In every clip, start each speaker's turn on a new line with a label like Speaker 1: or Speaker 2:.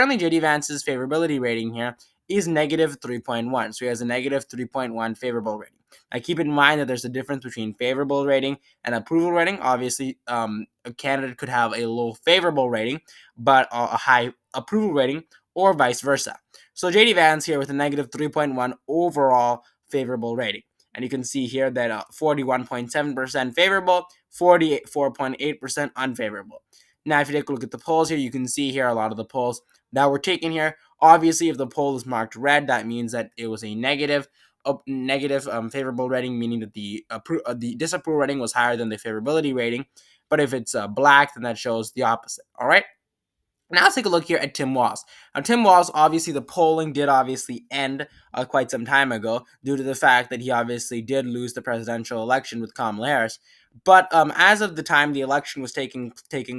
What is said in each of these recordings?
Speaker 1: Currently, JD Vance's favorability rating here is negative 3.1. So he has a negative 3.1 favorable rating. Now, keep in mind that there's a difference between favorable rating and approval rating. Obviously, a candidate could have a low favorable rating, but a high approval rating, or vice versa. So JD Vance here with a negative 3.1 overall favorable rating. And you can see here that 41.7% favorable, 44.8% unfavorable. Now, if you take a look at the polls here, you can see here a lot of the polls that were taken here. Obviously, if the poll is marked red, that means that it was a negative favorable rating, meaning that the disapproval rating was higher than the favorability rating. But if it's black, then that shows the opposite. All right. Now let's take a look here at Tim Walz. Now, Tim Walz, obviously, the polling did obviously end quite some time ago due to the fact that he obviously did lose the presidential election with Kamala Harris. But as of the time the election was taking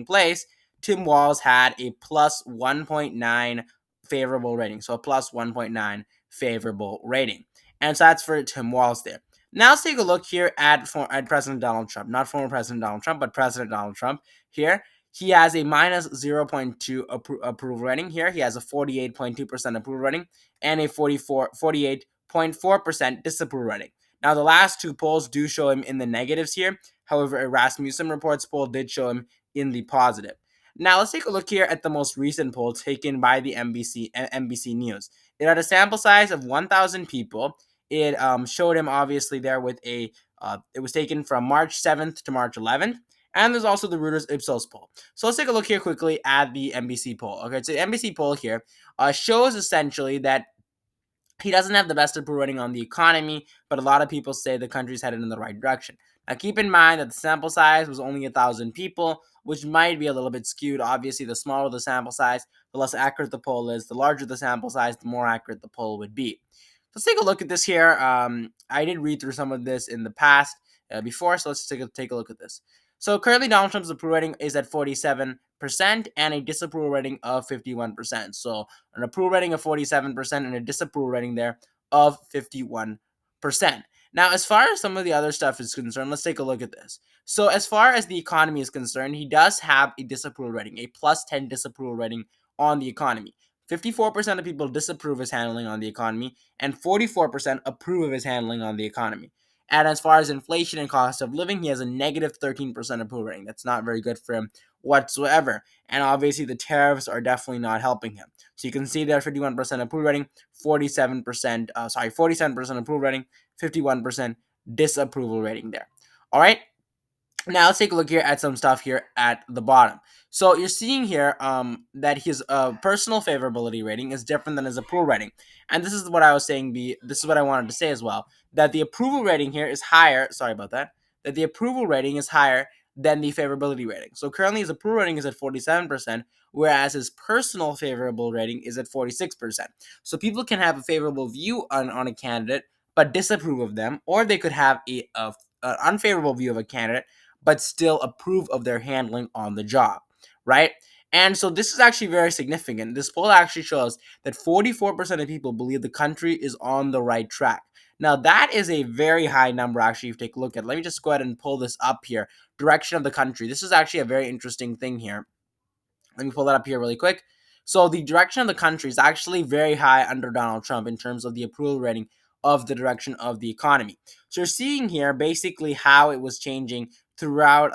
Speaker 1: place, Tim Walz had a plus 1.9 favorable rating. So a plus 1.9 favorable rating. And so that's for Tim Walz there. Now let's take a look here at President Donald Trump. Not former President Donald Trump, but President Donald Trump here. He has a minus 0.2 approval rating here. He has a 48.2% approval rating and a 48.4% disapproval rating. Now, the last two polls do show him in the negatives here. However, a Rasmussen Reports poll did show him in the positive. Now, let's take a look here at the most recent poll taken by the NBC News. It had a sample size of 1,000 people. It showed him obviously there with it was taken from March 7th to March 11th. And there's also the Reuters Ipsos poll. So let's take a look here quickly at the NBC poll. Okay, so the NBC poll here shows essentially that he doesn't have the best approval rating on the economy, but a lot of people say the country's headed in the right direction. Now, keep in mind that the sample size was only 1,000 people, which might be a little bit skewed. Obviously, the smaller the sample size, the less accurate the poll is. The larger the sample size, the more accurate the poll would be. Let's take a look at this here. I did read through some of this in the past before, so let's take a look at this. So currently, Donald Trump's approval rating is at 47% and a disapproval rating of 51%. So an approval rating of 47% and a disapproval rating there of 51%. Now, as far as some of the other stuff is concerned, let's take a look at this. So as far as the economy is concerned, he does have a disapproval rating, a plus 10 disapproval rating on the economy. 54% of people disapprove his handling on the economy, and 44% approve of his handling on the economy. And as far as inflation and cost of living, he has a negative 13% approval rating. That's not very good for him whatsoever. And obviously, the tariffs are definitely not helping him. So you can see there 51% approval rating, 47% approval rating, 51% disapproval rating there. All right. Now let's take a look here at some stuff here at the bottom. So you're seeing here that his personal favorability rating is different than his approval rating, and this is what I was saying. This is what I wanted to say as well. That the approval rating here is higher. Sorry about that. That the approval rating is higher than the favorability rating. So currently his approval rating is at 47%, whereas his personal favorable rating is at 46%. So people can have a favorable view on a candidate but disapprove of them, or they could have an unfavorable view of a candidate but still approve of their handling on the job, right? And so this is actually very significant. This poll actually shows that 44% of people believe the country is on the right track. Now, that is a very high number, actually, if you take a look at it. Let me just go ahead and pull this up here. Direction of the country. This is actually a very interesting thing here. Let me pull that up here really quick. So the direction of the country is actually very high under Donald Trump in terms of the approval rating of the direction of the economy. So you're seeing here basically how it was changing throughout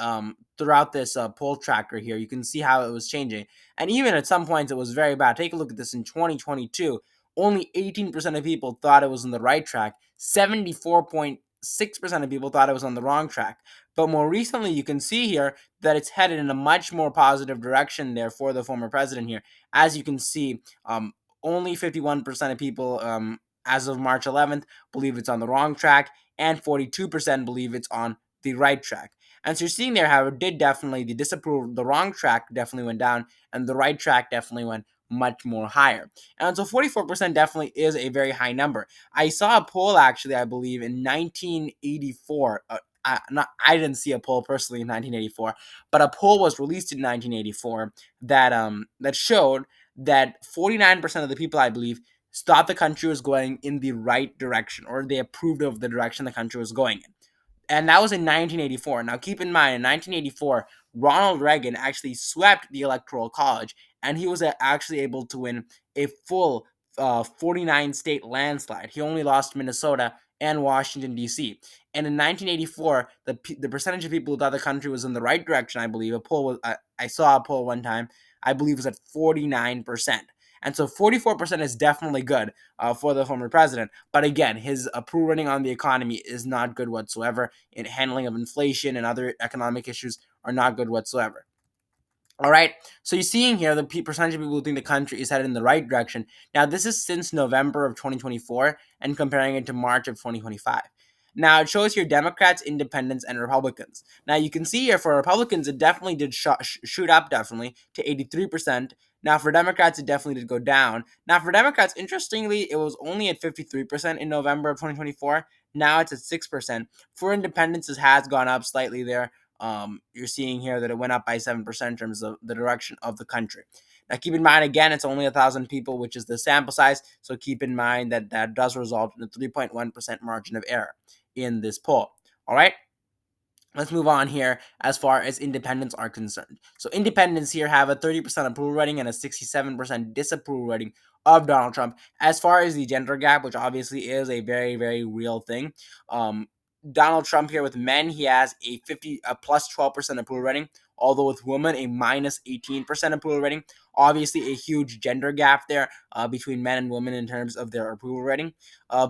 Speaker 1: this poll tracker here. You can see how it was changing, and even at some points it was very bad. Take a look at this in 2022. Only 18% of people thought it was on the right track. 74.6% of people thought it was on the wrong track. But more recently, you can see here that it's headed in a much more positive direction there for the former president here. As you can see, only 51% of people, as of March 11th, believe it's on the wrong track, and 42% believe it's on the right track. And so you're seeing there how it did definitely, the wrong track definitely went down, and the right track definitely went much more higher. And so 44% definitely is a very high number. I saw a poll actually, I believe, in 1984. I didn't see a poll personally in 1984, but a poll was released in 1984 that showed that 49% of the people, I believe, thought the country was going in the right direction, or they approved of the direction the country was going in. And that was in 1984. Now, keep in mind, in 1984, Ronald Reagan actually swept the Electoral College, and he was actually able to win a full 49 state landslide. He only lost Minnesota and Washington, D.C. And in 1984, the percentage of people who thought the country was in the right direction, I believe, a poll was, I saw a poll one time, I believe was at 49%. And so 44% is definitely good for the former president. But again, his approval rating on the economy is not good whatsoever. In handling of inflation and other economic issues are not good whatsoever. All right. So you're seeing here the percentage of people who think the country is headed in the right direction. Now, this is since November of 2024 and comparing it to March of 2025. Now, it shows here Democrats, Independents, and Republicans. Now, you can see here for Republicans, it definitely did shoot up definitely to 83%. Now, for Democrats, it definitely did go down. Now, for Democrats, interestingly, it was only at 53% in November of 2024. Now it's at 6%. For Independents, it has gone up slightly there. You're seeing here that it went up by 7% in terms of the direction of the country. Now, keep in mind, again, it's only 1,000 people, which is the sample size. So keep in mind that that does result in a 3.1% margin of error in this poll. All right. Let's move on here as far as independents are concerned. So independents here have a 30% approval rating and a 67% disapproval rating of Donald Trump. As far as the gender gap, which obviously is a very, very real thing, Donald Trump here with men, he has a plus 12% approval rating, although with women, a minus 18% approval rating. Obviously, a huge gender gap there between men and women in terms of their approval rating.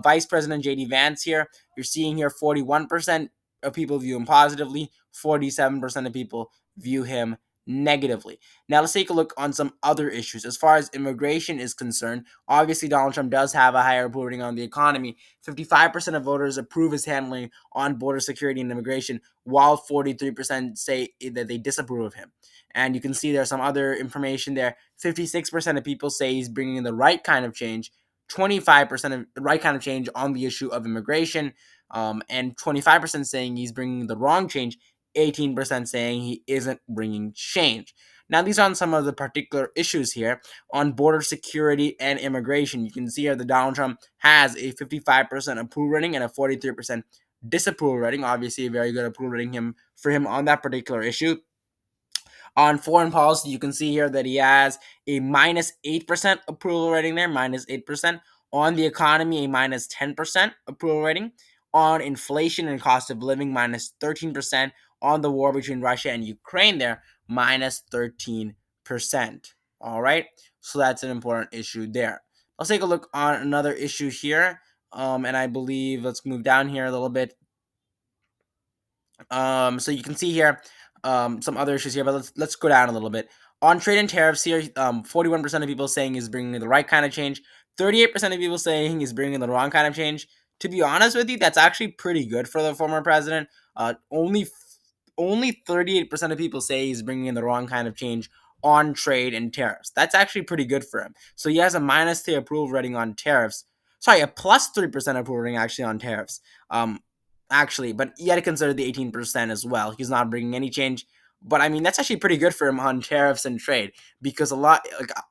Speaker 1: Vice President J.D. Vance here, you're seeing here 41% of people view him positively, 47% of people view him negatively. Now let's take a look on some other issues. As far as immigration is concerned, obviously Donald Trump does have a higher approval rating on the economy. 55% of voters approve his handling on border security and immigration, while 43% say that they disapprove of him. And you can see there's some other information there. 56% of people say he's bringing the right kind of change. 25% of the right kind of change on the issue of immigration, and 25% saying he's bringing the wrong change, 18% saying he isn't bringing change. Now, these are on some of the particular issues here on border security and immigration. You can see here that Donald Trump has a 55% approval rating and a 43% disapproval rating. Obviously, a very good approval rating for him on that particular issue. On foreign policy, you can see here that he has a minus 8% approval rating there, minus 8%. On the economy, a minus 10% approval rating. On inflation and cost of living, minus 13%. On the war between Russia and Ukraine there, minus 13%. All right, so that's an important issue there. Let's take a look on another issue here. And I believe, let's move down here a little bit. So you can see here some other issues here, but let's go down a little bit. On trade and tariffs here, 41% of people saying he's bringing the right kind of change. 38% of people saying he's bringing the wrong kind of change. To be honest with you, that's actually pretty good for the former president. Only 38% of people say he's bringing in the wrong kind of change on trade and tariffs. That's actually pretty good for him. So he has a minus 3 approval rating on tariffs. Sorry, a plus 3% approval rating actually on tariffs. Actually, but you got to consider the 18% as well. He's not bringing any change. But I mean, that's actually pretty good for him on tariffs and trade, because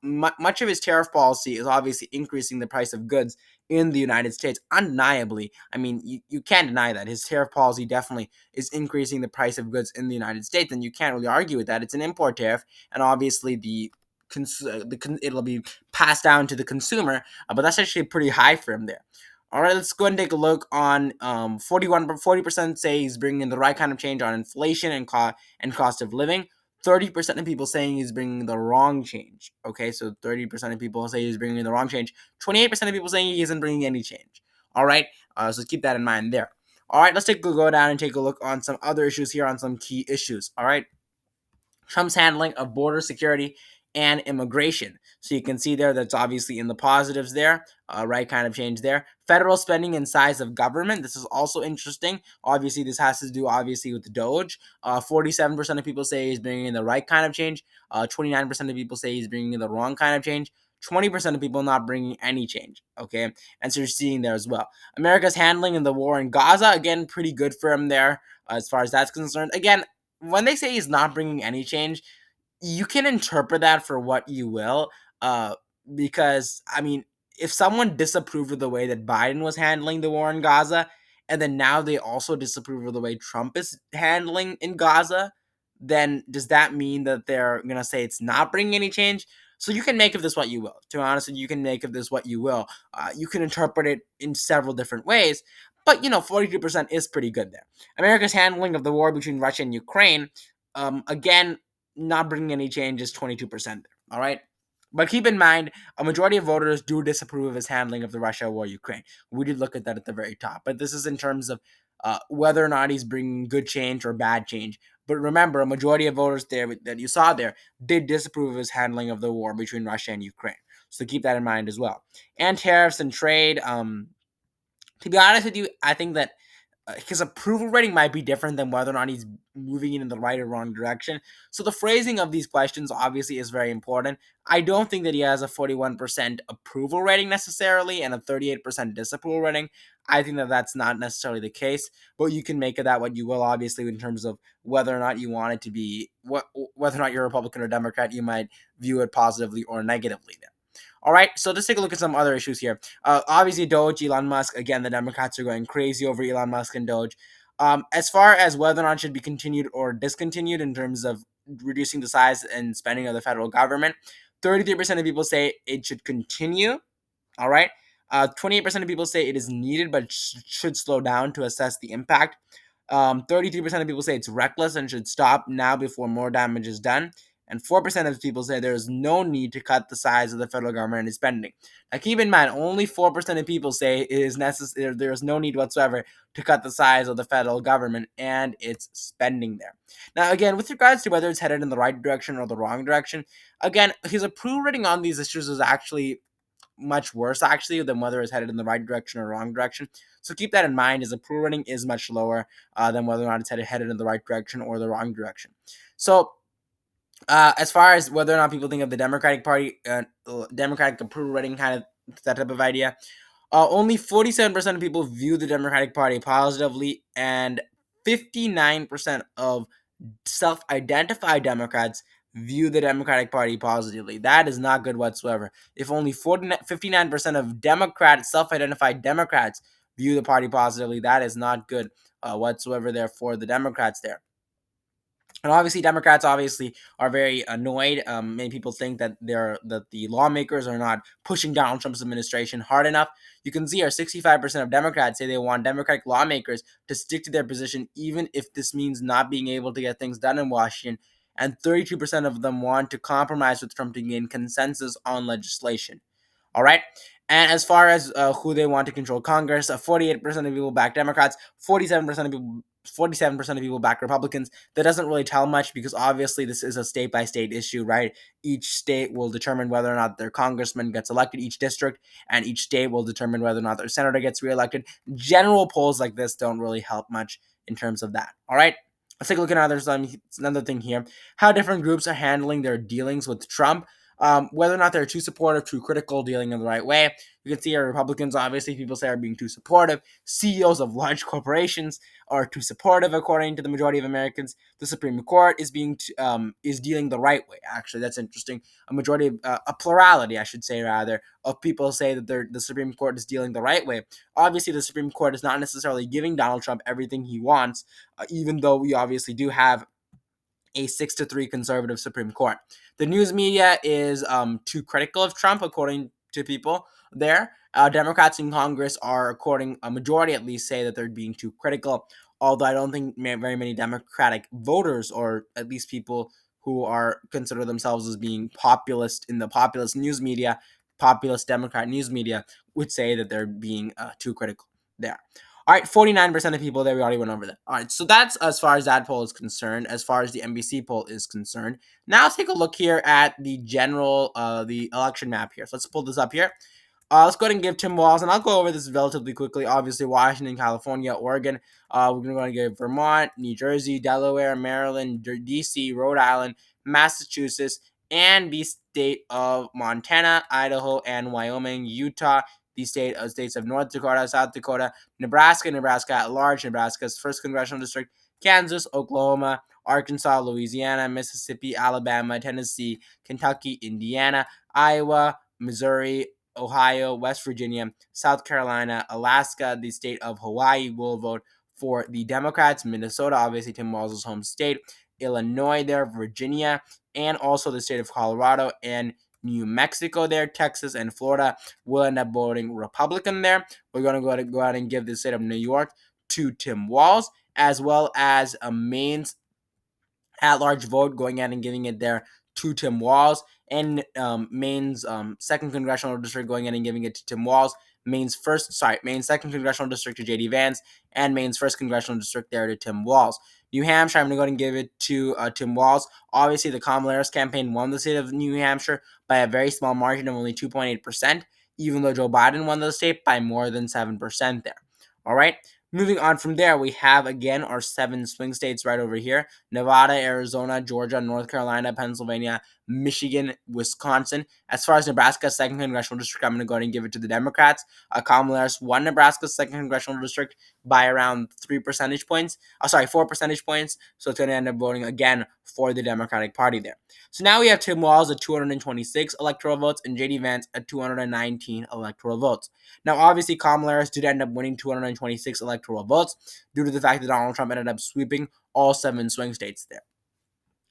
Speaker 1: much of his tariff policy is obviously increasing the price of goods in the United States. Undeniably, I mean, you can't deny that his tariff policy definitely is increasing the price of goods in the United States, and you can't really argue with that. It's an import tariff, and obviously it'll be passed down to the consumer, but that's actually pretty high for him there. All right, let's go ahead and take a look on 40% say he's bringing in the right kind of change on inflation and cost of living. 30% of people saying he's bringing the wrong change. Okay, so 30% of people say he's bringing the wrong change. 28% of people saying he isn't bringing any change. All right, so keep that in mind there. All right, let's go down and take a look on some other issues here, on some key issues. All right, Trump's handling of border security and immigration. So you can see there that's obviously in the positives there, right kind of change there. Federal spending and size of government. This is also interesting. Obviously, this has to do obviously with the Doge. 47% of people say he's bringing in the right kind of change. 29% of people say he's bringing in the wrong kind of change. 20% of people not bringing any change. Okay, and so you're seeing there as well. America's handling in the war in Gaza, again, pretty good for him there as far as that's concerned. Again, when they say he's not bringing any change, you can interpret that for what you will, because I mean, if someone disapproved of the way that Biden was handling the war in Gaza, and then now they also disapprove of the way Trump is handling in Gaza, then does that mean that they're going to say it's not bringing any change? So you can make of this what you will. To be honest, you can make of this what you will. You can interpret it in several different ways. But, 42% is pretty good there. America's handling of the war between Russia and Ukraine, again, not bringing any change is 22% there. All right. But keep in mind, a majority of voters do disapprove of his handling of the Russia war Ukraine. We did look at that at the very top. But this is in terms of whether or not he's bringing good change or bad change. But remember, a majority of voters there that you saw there did disapprove of his handling of the war between Russia and Ukraine. So keep that in mind as well. And tariffs and trade. To be honest with you, I think that his approval rating might be different than whether or not he's moving in the right or wrong direction. So the phrasing of these questions obviously is very important. I don't think that he has a 41% approval rating necessarily and a 38% disapproval rating. I think that that's not necessarily the case, but you can make of that what you will, obviously, in terms of whether or not you want it to be, whether or not you're a Republican or Democrat, you might view it positively or negatively. All right, so let's take a look at some other issues here. Obviously, Doge, Elon Musk. Again, the Democrats are going crazy over Elon Musk and Doge. As far as whether or not it should be continued or discontinued in terms of reducing the size and spending of the federal government, 33% of people say it should continue. All right. 28% of people say it is needed but should slow down to assess the impact. 33% of people say it's reckless and should stop now before more damage is done. And 4% of people say there is no need to cut the size of the federal government and its spending. Now, keep in mind, only 4% of people say it is necessary. There is no need whatsoever to cut the size of the federal government and its spending there. Now, again, with regards to whether it's headed in the right direction or the wrong direction, again, his approval rating on these issues is actually much worse actually than whether it's headed in the right direction or wrong direction. So keep that in mind. His approval rating is much lower than whether or not it's headed in the right direction or the wrong direction. So as far as whether or not people think of the Democratic Party, Democratic approval rating, kind of that type of idea, only 47% of people view the Democratic Party positively, and 59% of self-identified Democrats view the Democratic Party positively. That is not good whatsoever. If only 59% of Democrats, self-identified Democrats, view the party positively, that is not good whatsoever there for the Democrats there. And obviously, Democrats obviously are very annoyed. Many people think that the lawmakers are not pushing Donald Trump's administration hard enough. You can see, 65% of Democrats say they want Democratic lawmakers to stick to their position, even if this means not being able to get things done in Washington. And 32% of them want to compromise with Trump to gain consensus on legislation. All right. And as far as who they want to control Congress, 48% of people back Democrats, 47% of people back Republicans. That doesn't really tell much because obviously this is a state by state issue, right? Each state will determine whether or not their congressman gets elected, each district, and each state will determine whether or not their senator gets reelected. General polls like this don't really help much in terms of that. All right. Let's take a look at another thing here. How different groups are handling their dealings with Trump. Whether or not they're too supportive, too critical, dealing in the right way. You can see our Republicans, obviously, people say are being too supportive. CEOs of large corporations are too supportive, according to the majority of Americans. The Supreme Court is is dealing the right way. Actually, that's interesting. A plurality, I should say, rather, of people say that the Supreme Court is dealing the right way. Obviously, the Supreme Court is not necessarily giving Donald Trump everything he wants, even though we obviously do have a 6-3 conservative Supreme Court. The news media is too critical of Trump, according to people there. Democrats in Congress are, according a majority at least, say that they're being too critical. Although I don't think very many Democratic voters, or at least people who are consider themselves as being populist in the populist news media, populist Democrat news media, would say that they're being too critical there. All right, 49% of people there. We already went over that. All right, so that's as far as that poll is concerned. As far as the NBC poll is concerned, now let's take a look here at the general, the election map here. So let's pull this up here. Let's go ahead and give Tim Walz, and I'll go over this relatively quickly. Obviously, Washington, California, Oregon. We're going to give Vermont, New Jersey, Delaware, Maryland, D.C., Rhode Island, Massachusetts, and the state of Montana, Idaho, and Wyoming, Utah, the states of North Dakota, South Dakota, Nebraska at large, Nebraska's first congressional district, Kansas, Oklahoma, Arkansas, Louisiana, Mississippi, Alabama, Tennessee, Kentucky, Indiana, Iowa, Missouri, Ohio, West Virginia, South Carolina, Alaska, the state of Hawaii will vote for the Democrats. Minnesota, obviously Tim Walz's home state, Illinois there, Virginia, and also the state of Colorado and New Mexico there, Texas and Florida will end up voting Republican there. We're going to go ahead and give the state of New York to Tim Walz, as well as a Maine's at-large vote going ahead and giving it there to Tim Walz, and Maine's second congressional district going ahead and giving it to Tim Walz. Maine's second congressional district to J.D. Vance, and Maine's first congressional district there to Tim Walz. New Hampshire, I'm going to go ahead and give it to Tim Walz. Obviously, the Kamala Harris campaign won the state of New Hampshire by a very small margin of only 2.8%, even though Joe Biden won the state by more than 7% there. All right. Moving on from there, we have again our 7 swing states right over here: Nevada, Arizona, Georgia, North Carolina, Pennsylvania, Michigan, Wisconsin. As far as Nebraska's second congressional district, I'm going to go ahead and give it to the Democrats. Kamala Harris won Nebraska's second congressional district by around 3 percentage points. 4 percentage points. So it's going to end up voting again for the Democratic Party there. So now we have Tim Walz at 226 electoral votes and J.D. Vance at 219 electoral votes. Now, obviously, Kamala Harris did end up winning 226 electoral votes due to the fact that Donald Trump ended up sweeping all 7 swing states there.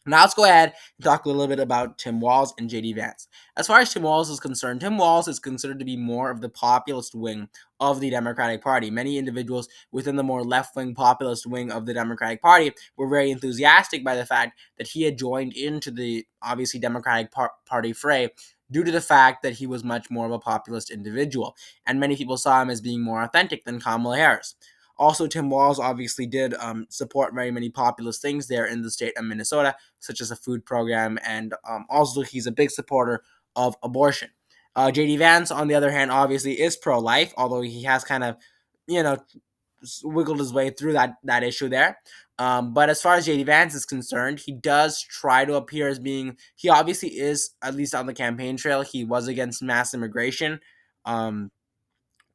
Speaker 1: Now let's go ahead and talk a little bit about Tim Walz and J.D. Vance. As far as Tim Walz is concerned, Tim Walz is considered to be more of the populist wing of the Democratic Party. Many individuals within the more left-wing populist wing of the Democratic Party were very enthusiastic by the fact that he had joined into the, obviously, Democratic Party fray due to the fact that he was much more of a populist individual, and many people saw him as being more authentic than Kamala Harris. Also, Tim Walz obviously did support very many populist things there in the state of Minnesota, such as a food program, and also he's a big supporter of abortion. J.D. Vance, on the other hand, obviously is pro-life, although he has kind of, wiggled his way through that issue there. But as far as J.D. Vance is concerned, he does try to appear as being, he obviously is, at least on the campaign trail, he was against mass immigration.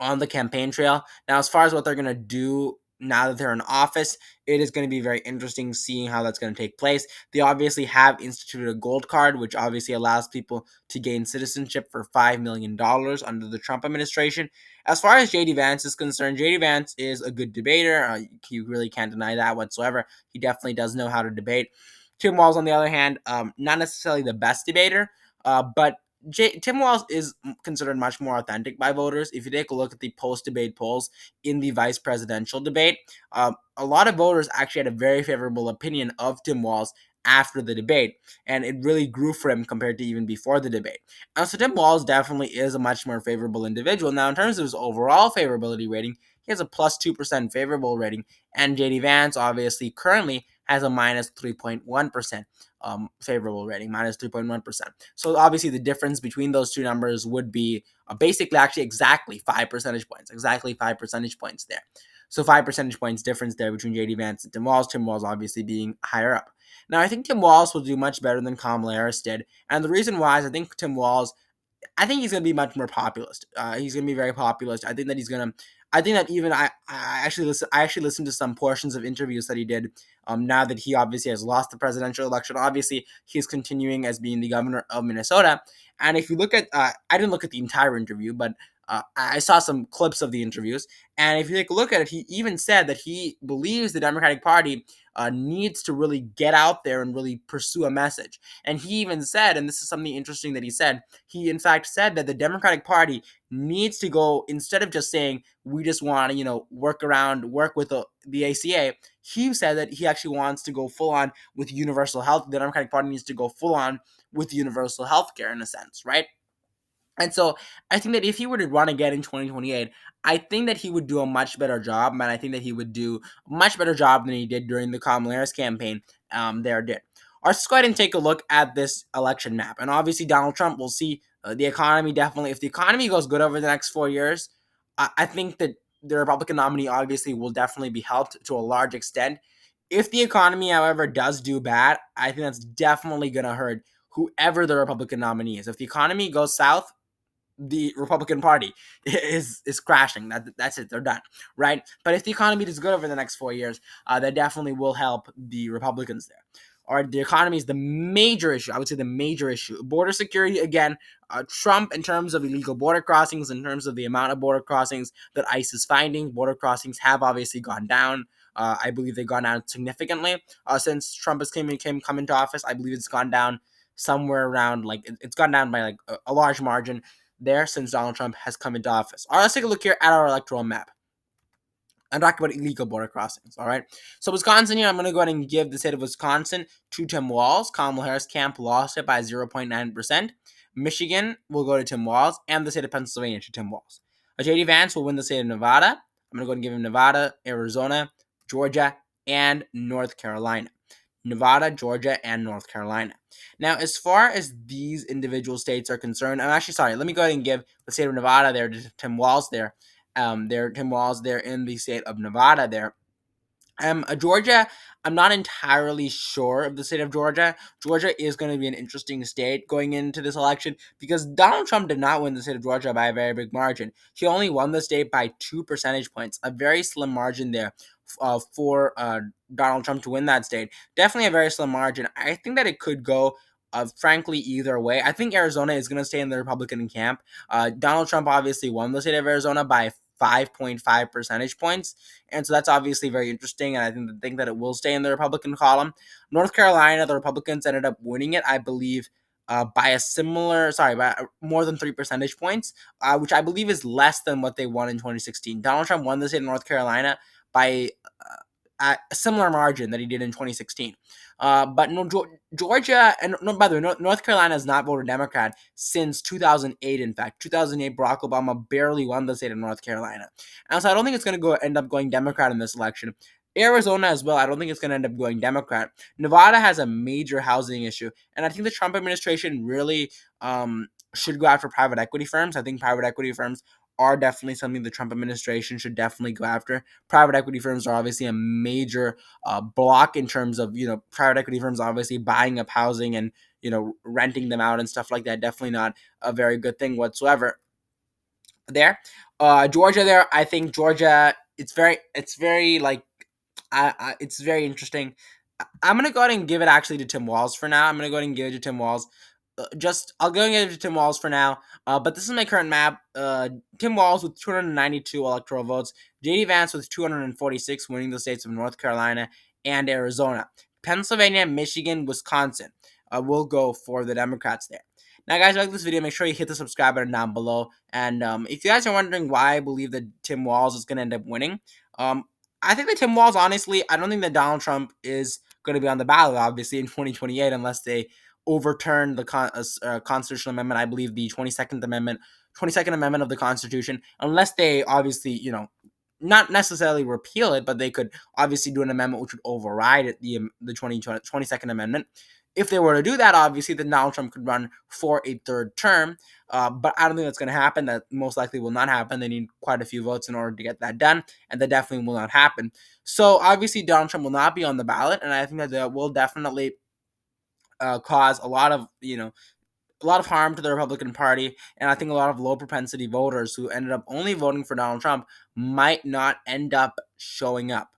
Speaker 1: On the campaign trail. Now, as far as what they're going to do now that they're in office, it is going to be very interesting seeing how that's going to take place. They obviously have instituted a gold card, which obviously allows people to gain citizenship for $5 million under the Trump administration. As far as J.D. Vance is concerned, J.D. Vance is a good debater. You really can't deny that whatsoever. He definitely does know how to debate. Tim Walz, on the other hand, not necessarily the best debater, but Tim Walz is considered much more authentic by voters. If you take a look at the post-debate polls in the vice presidential debate, a lot of voters actually had a very favorable opinion of Tim Walz after the debate, and it really grew for him compared to even before the debate. So Tim Walz definitely is a much more favorable individual. Now, in terms of his overall favorability rating, he has a plus 2% favorable rating, and J.D. Vance obviously currently has a minus 3.1% favorable rating, minus 3.1%. So obviously the difference between those two numbers would be basically actually exactly 5 percentage points, there. So 5 percentage points difference there between J.D. Vance and Tim Walz obviously being higher up. Now, I think Tim Walz will do much better than Kamala Harris did, and the reason why is I think he's going to be much more populist. He's going to be very populist. I think that even I actually listened to some portions of interviews that he did now that he obviously has lost the presidential election. Obviously, he's continuing as being the governor of Minnesota. And if you look at, I didn't look at the entire interview, but I saw some clips of the interviews. And if you take a look at it, he even said that he believes the Democratic Party needs to really get out there and really pursue a message. And he even said, and this is something interesting that he in fact said that the Democratic Party needs to go, instead of just saying, we just want to, work with the ACA, he said that he actually wants to go full on with universal health. The Democratic Party needs to go full on with universal health care in a sense, right? And so I think that if he were to run again in 2028, I think that he would do a much better job, and I think that he would do a much better job than he did during the Kamala Harris campaign did. Let's go ahead and take a look at this election map. And obviously Donald Trump will see the economy definitely. If the economy goes good over the next 4 years, I think that the Republican nominee obviously will definitely be helped to a large extent. If the economy, however, does do bad, I think that's definitely going to hurt whoever the Republican nominee is. If the economy goes south, the Republican Party is crashing. That's it. They're done, right? But if the economy does good over the next 4 years, that definitely will help the Republicans there. All right, the economy is the major issue. I would say the major issue. Border security, again, Trump, in terms of illegal border crossings, in terms of the amount of border crossings that ICE is finding, border crossings have obviously gone down. I believe they've gone down significantly since Trump has come into office. I believe it's gone down somewhere around like it's gone down by like a large margin there since Donald Trump has come into office. All right, let's take a look here at our electoral map. I'm talking about illegal border crossings. All right. So Wisconsin here, I'm going to go ahead and give the state of Wisconsin to Tim Walz. Kamala Harris camp lost it by 0.9%. Michigan will go to Tim Walz, and the state of Pennsylvania to Tim Walz. JD Vance will win the state of Nevada. I'm going to go ahead and give him Nevada, Arizona, Georgia, and North Carolina. Nevada, Georgia, and North Carolina. Now, as far as these individual states are concerned, I'm actually sorry. Let me go ahead and give the state of Nevada there to Tim Walz there. Tim Walz there in the state of Nevada there. Georgia, I'm not entirely sure of the state of Georgia. Georgia is going to be an interesting state going into this election because Donald Trump did not win the state of Georgia by a very big margin. He only won the state by 2 percentage points, a very slim margin there for Donald Trump to win that state. Definitely a very slim margin. I think that it could go frankly, either way. I think Arizona is going to stay in the Republican camp. Donald Trump obviously won the state of Arizona by 5.5 percentage points. And so that's obviously very interesting. And I think that it will stay in the Republican column. North Carolina, the Republicans ended up winning it, I believe, by by more than 3 percentage points, which I believe is less than what they won in 2016. Donald Trump won the state of North Carolina by a similar margin that he did in 2016. But no, Georgia, and no, by the way, North Carolina has not voted Democrat since 2008. In fact, 2008, Barack Obama barely won the state of North Carolina. And so I don't think it's going to end up going Democrat in this election. Arizona as well, I don't think it's going to end up going Democrat. Nevada has a major housing issue, and I think the Trump administration really should go after private equity firms. I think private equity firms are definitely something the Trump administration should definitely go after. Private equity firms are obviously a major block in terms of, private equity firms obviously buying up housing and, renting them out and stuff like that. Definitely not a very good thing whatsoever there. Georgia there, I think Georgia, it's very like, it's very interesting. I'm going to go ahead and give it actually to Tim Walz for now. I'm going to go ahead and give it to Tim Walz. I'll go and give it to Tim Walz for now. But this is my current map. Tim Walz with 292 electoral votes. JD Vance with 246, winning the states of North Carolina and Arizona. Pennsylvania, Michigan, Wisconsin will go for the Democrats there. Now, guys, if you like this video, make sure you hit the subscribe button down below. And if you guys are wondering why I believe that Tim Walz is going to end up winning, I think that Tim Walz, honestly, I don't think that Donald Trump is going to be on the ballot, obviously, in 2028, unless they overturn the constitutional amendment. I believe the 22nd Amendment of the Constitution, unless they obviously, not necessarily repeal it, but they could obviously do an amendment which would override it, the 22nd Amendment. If they were to do that, obviously, then Donald Trump could run for a third term. But I don't think that's going to happen. That most likely will not happen. They need quite a few votes in order to get that done, and that definitely will not happen. So obviously, Donald Trump will not be on the ballot, and I think that will definitely cause a lot of harm to the Republican Party, and I think a lot of low propensity voters who ended up only voting for Donald Trump might not end up showing up.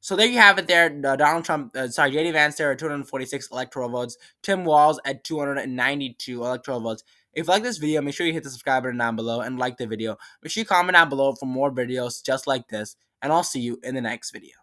Speaker 1: So there you have it there. JD Vance there at 246 electoral votes. Tim Walz at 292 electoral votes. If you like this video, make sure you hit the subscribe button down below and like the video. Make sure you comment down below for more videos just like this, and I'll see you in the next video.